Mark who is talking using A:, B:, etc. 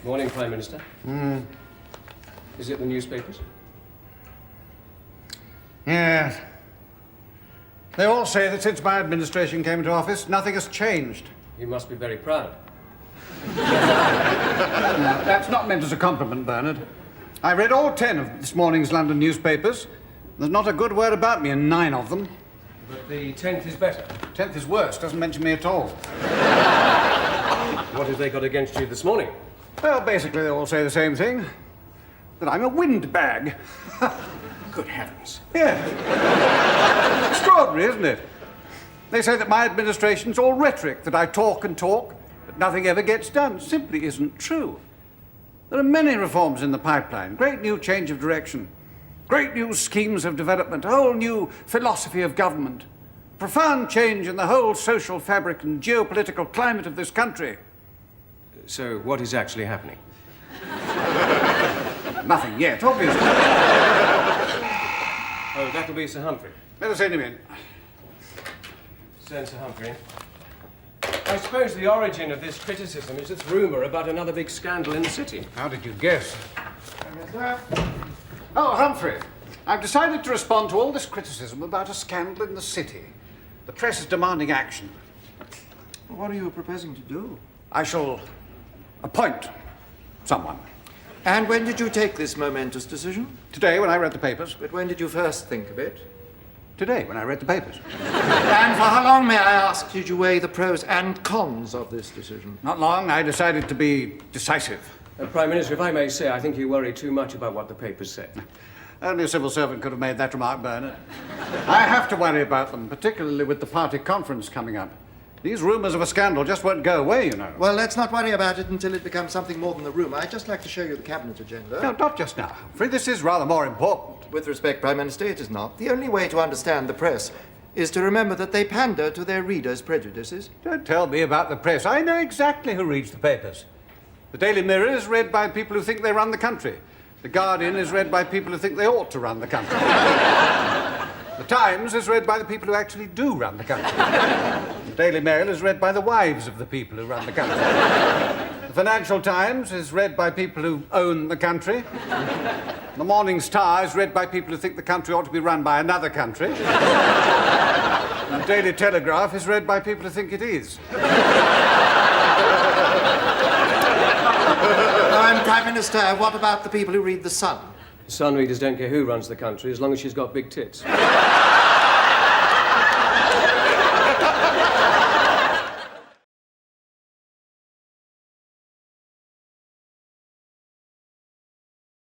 A: Morning, Prime Minister. Is it the newspapers?
B: Yes. They all say that since my administration came into office, nothing has changed.
A: You must be very proud.
B: That's not meant as a compliment, Bernard. I read all 10 of this morning's London newspapers. There's not a good word about me in 9 of them.
A: But the 10th is better.
B: 10th is worse, doesn't mention me at all.
A: What have they got against you this morning?
B: Well, basically they all say the same thing. That I'm a windbag.
A: Good heavens.
B: Yeah. Extraordinary, isn't it? They say that my administration's all rhetoric, that I talk and talk, but nothing ever gets done. Simply isn't true. There are many reforms in the pipeline, great new change of direction, great new schemes of development, a whole new philosophy of government, profound change in the whole social fabric and geopolitical climate of this country.
A: So what is actually happening?
B: Nothing yet, obviously.
A: Oh, that'll be Sir Humphrey.
B: Better send him in.
A: Send Sir Humphrey in. I suppose the origin of this criticism is this rumour about another big scandal in the city.
B: How did you guess? Oh, Humphrey, I've decided to respond to all this criticism about a scandal in the city. The press is demanding action.
C: What are you proposing to do?
B: I shall appoint someone.
C: And when did you take this momentous decision?
B: Today, when I read the papers.
C: But when did you first think of it?
B: Today, when I read the papers.
C: And for how long, may I ask, did you weigh the pros and cons of this decision?
B: Not long. I decided to be decisive.
A: Prime Minister, if I may say, I think you worry too much about what the papers say.
B: Only a civil servant could have made that remark, Bernard. I have to worry about them, particularly with the party conference coming up. These rumours of a scandal just won't go away, you know.
C: Well, let's not worry about it until it becomes something more than a rumour. I'd just like to show you the cabinet agenda.
B: No, not just now, Humphrey. This is rather more important.
C: With respect, Prime Minister, it is not. The only way to understand the press is to remember that they pander to their readers' prejudices.
B: Don't tell me about the press. I know exactly who reads the papers. The Daily Mirror is read by people who think they run the country. The Guardian is read by people who think they ought to run the country. The Times is read by the people who actually do run the country. The Daily Mail is read by the wives of the people who run the country. The Financial Times is read by people who own the country. The Morning Star is read by people who think the country ought to be run by another country. And the Daily Telegraph is read by people who think it is.
C: And Prime Minister, what about the people who read The Sun?
A: Sun readers don't care who runs the country, as long as she's got big tits.